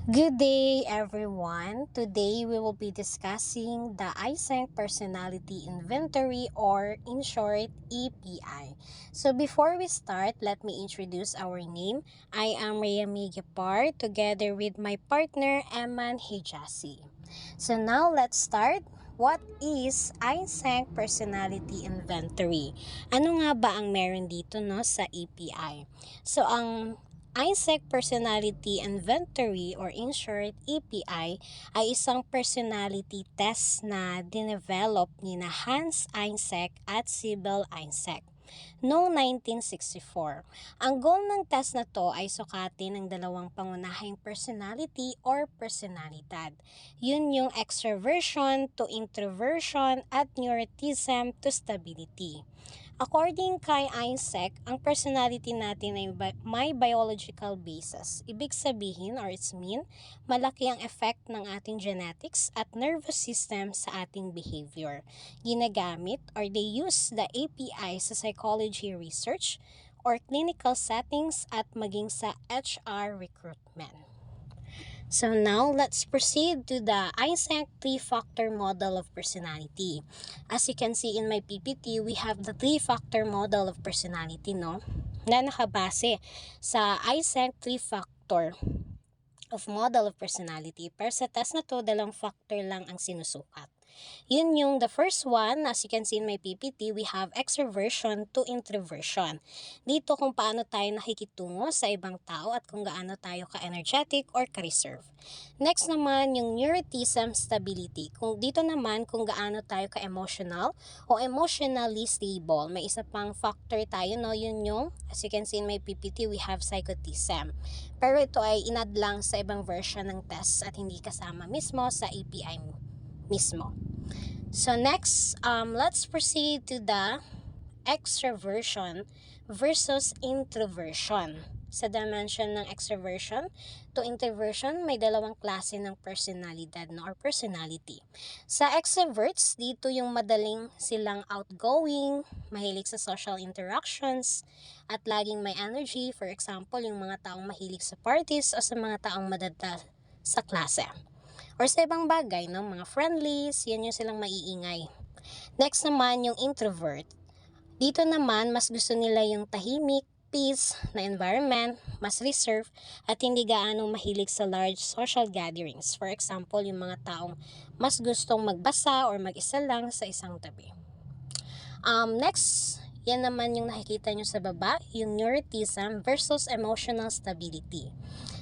Good day, everyone. Today we will be discussing the Eysenck Personality Inventory, or in short, EPI. So before we start, let me introduce our name. I am Rayami Gepar together with my partner Eman Hijazi. So now let's start. What is Eysenck Personality Inventory? Ano nga ba ang meron dito sa EPI? So ang Eysenck Personality Inventory, or in short EPI, ay isang personality test na dinevelop ni na Hans Eysenck at Sibyl Eysenck noong 1964. Ang goal ng test na to ay sukatin ang dalawang pangunahing personality or personalidad. Yun yung extroversion to introversion at neuroticism to stability. According kay Eysenck, ang personality natin ay may biological basis. Ibig sabihin, or its mean, malaki ang effect ng ating genetics at nervous system sa ating behavior. Ginagamit or they use the API sa psychology research or clinical settings at maging sa HR recruitment. So now, let's proceed to the Eysenck three-factor model of personality. As you can see in my PPT, we have the three-factor model of personality, no? Na nakabase sa Eysenck three-factor of model of personality. Pero sa test na to, dalawang factor lang ang sinusukat. Yun yung the first one, as you can see in my PPT, we have extroversion to introversion. Dito kung paano tayo nakikitungo sa ibang tao at kung gaano tayo ka-energetic or ka-reserve. Next naman, yung neuroticism stability. Dito naman kung gaano tayo ka-emotional o emotionally stable. May isa pang factor tayo, no? Yun yung, as you can see in my PPT, we have psychoticism. Pero ito ay inad lang sa ibang version ng test at hindi kasama mismo sa API mismo. So next, let's proceed to the extroversion versus introversion. Sa dimension ng extroversion to introversion, may dalawang klase ng personalidad or personality. Sa extroverts, dito yung madaling silang outgoing, mahilig sa social interactions, at laging may energy. For example, yung mga taong mahilig sa parties o sa mga taong madada sa klase. Or sa ibang bagay, no? Mga friendlies, yan yung silang maiingay. Next naman, yung introvert. Dito naman, mas gusto nila yung tahimik, peace na environment, mas reserve, at hindi gaano mahilig sa large social gatherings. For example, yung mga taong mas gustong magbasa or mag-isa lang sa isang tabi. Next, yan naman yung nakikita nyo sa baba, yung neuroticism versus emotional stability.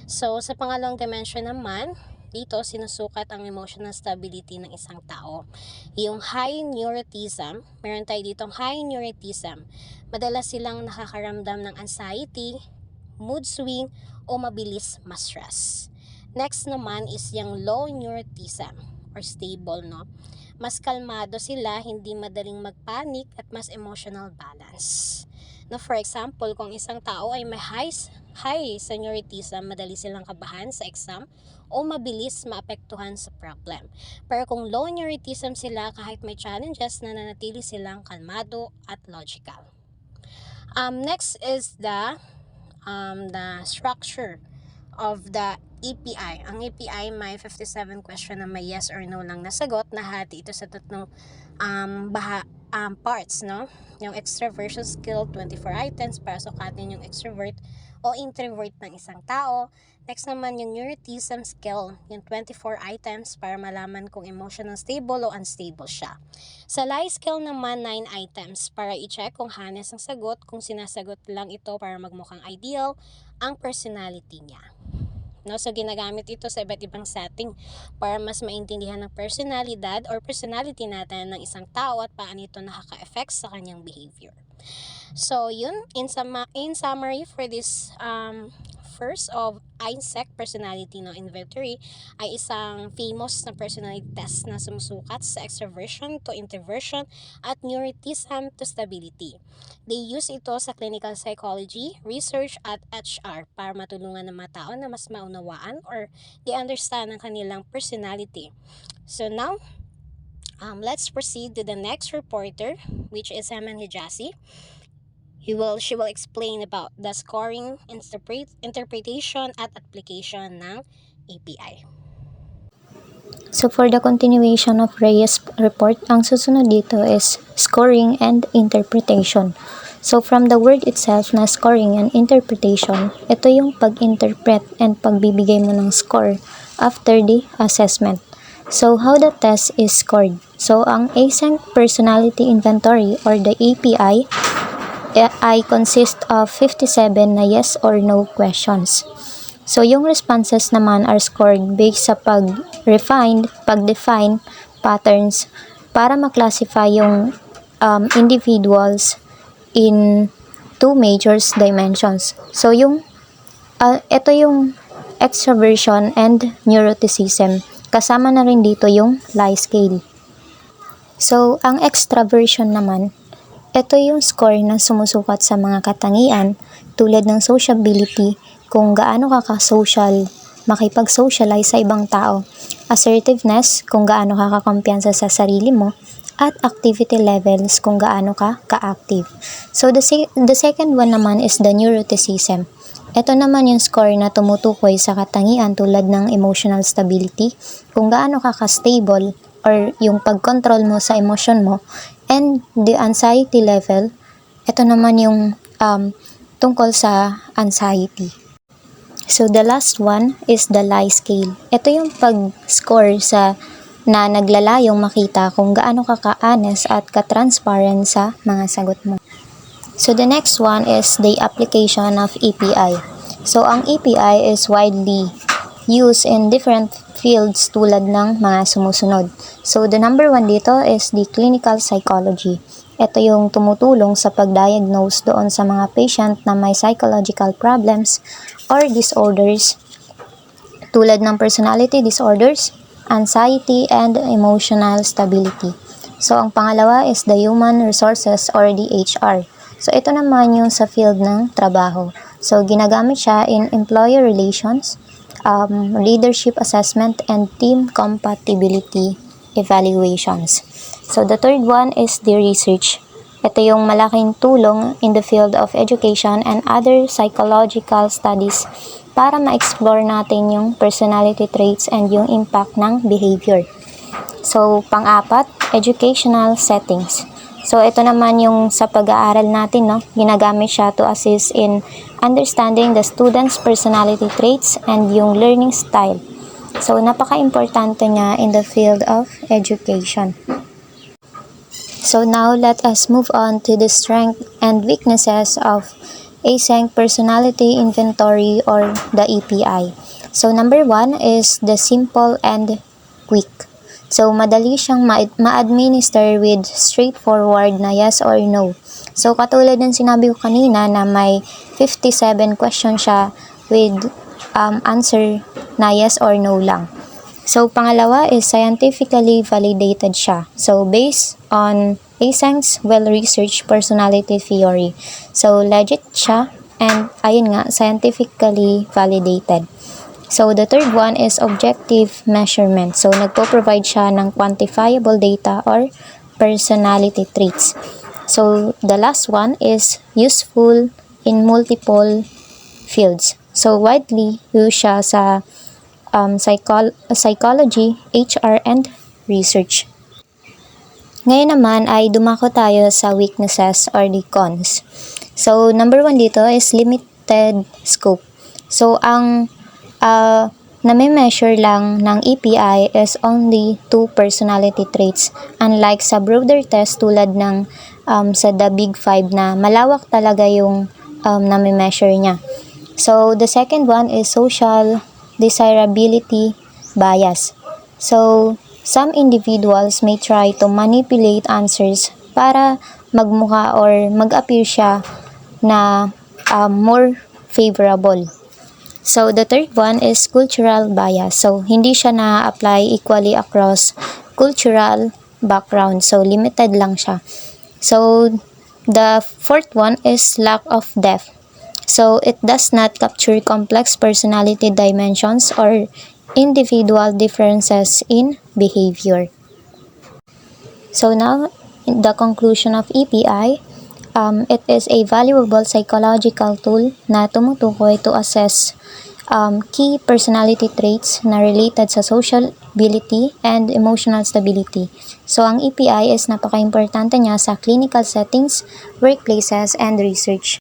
So, sa pangalawang dimension naman, dito sinusukat ang emotional stability ng isang tao. Yung high neuroticism, meron tayo ditong high neuroticism. Madalas silang nakakaramdam ng anxiety, mood swing, o mabilis ma-stress. Next naman is yung low neuroticism or stable, no? Mas kalmado sila, hindi madaling magpanik at mas emotional balance. No, for example, kung isang tao ay may high senioritism, madali silang kabahan sa exam o mabilis maapektuhan sa problem. Pero kung low neuritism sila, kahit may challenges, nananatili silang kalmado at logical. Next is the structure of the EPI. Ang EPI may 57 question na may yes or no lang nasagot. Nahati ito sa tatlong parts, no? Yung extroversion skill, 24 items para sukatin yung extrovert o introvert ng isang tao. Next naman yung neuroticism skill, yung 24 items para malaman kung emotional stable o unstable siya. Sa lie skill naman, 9 items para i-check kung honest ang sagot, kung sinasagot lang ito para magmukhang ideal ang personality niya. No, so ginagamit ito sa iba't ibang setting para mas maintindihan ng personalidad or personality natin ng isang tao at paano ito nakaka-effect sa kanyang behavior. So yun, in summary for this first of Eysenck Personality Inventory ay isang famous na personality test na sumusukat sa extroversion to introversion at neuroticism to stability. They use ito sa clinical psychology, research at HR para matulungan ng mga tao na mas maunawaan or i-understand ang kanilang personality. So now, let's proceed to the next reporter, which is Eman Hijazi. She will explain about the scoring, interpretation at application ng API. So for the continuation of Reyes report, ang susunod dito is scoring and interpretation. So from the word itself na scoring and interpretation, ito yung pag-interpret and pagbibigay mo ng score after the assessment. So how the test is scored. So ang Eysenck Personality Inventory or the API ay consist of 57 na yes or no questions. So, yung responses naman are scored based sa pag-define patterns para ma-classify yung individuals in two major dimensions. So, ito yung extraversion and neuroticism. Kasama na rin dito yung lie scale. So, ang extraversion naman, ito yung score na sumusukat sa mga katangian tulad ng sociability, kung gaano ka ka-social, makipag-socialize sa ibang tao, assertiveness, kung gaano ka kakumpiyansa sa sarili mo, at activity levels, kung gaano ka ka-active. So the second one naman is the neuroticism. Ito naman yung score na tumutukoy sa katangian tulad ng emotional stability, kung gaano ka ka-stable or yung pag-control mo sa emosyon mo, and the anxiety level, ito naman yung tungkol sa anxiety. So, the last one is the lie scale. Ito yung pag-score na naglalayong makita kung gaano ka ka-honest at ka-transparent sa mga sagot mo. So, the next one is the application of API. So, ang API is widely used in different fields tulad ng mga sumusunod. So, the number one dito is the clinical psychology. Ito yung tumutulong sa pag-diagnose doon sa mga patient na may psychological problems or disorders tulad ng personality disorders, anxiety, and emotional stability. So, ang pangalawa is the human resources or the HR. So, ito naman yung sa field ng trabaho. So, ginagamit siya in employer relations, leadership assessment, and team compatibility evaluations. So, the third one is the research. Ito yung malaking tulong in the field of education and other psychological studies para ma-explore natin yung personality traits and yung impact ng behavior. So, pang-apat, educational settings. So, ito naman yung sa pag-aaral natin, no? Ginagamit siya to assist in understanding the student's personality traits and yung learning style. So, napaka-importante niya in the field of education. So, now let us move on to the strengths and weaknesses of Eysenck Personality Inventory or the API. So, number one is the simple and quick. So, madali siyang ma-administer with straightforward na yes or no. So, katulad ng sinabi ko kanina na may 57 questions siya with answer na yes or no lang. So, pangalawa is scientifically validated siya. So, based on Eysenck's well-researched personality theory. So, legit siya and ayun nga, scientifically validated. So, the third one is objective measurement. So, nagpo-provide siya ng quantifiable data or personality traits. So, the last one is useful in multiple fields. So, widely used siya sa psychology, HR, and research. Ngayon naman ay dumako tayo sa weaknesses or the cons. So, number one dito is limited scope. So, ang nami-measure lang ng API is only 2 personality traits. Unlike sa broader test tulad ng sa the Big 5 na malawak talaga yung nami-measure niya. So, the second one is social desirability bias. So, some individuals may try to manipulate answers para magmukha or mag-appear siya na more favorable. So, the third one is cultural bias. So, hindi siya na-apply equally across cultural background. So, limited lang siya. So, the fourth one is lack of depth. So, it does not capture complex personality dimensions or individual differences in behavior. So, now, the conclusion of API, it is a valuable psychological tool na tumutukoy to assess key personality traits na related sa social ability and emotional stability. So, ang EPI is napaka-importante niya sa clinical settings, workplaces, and research.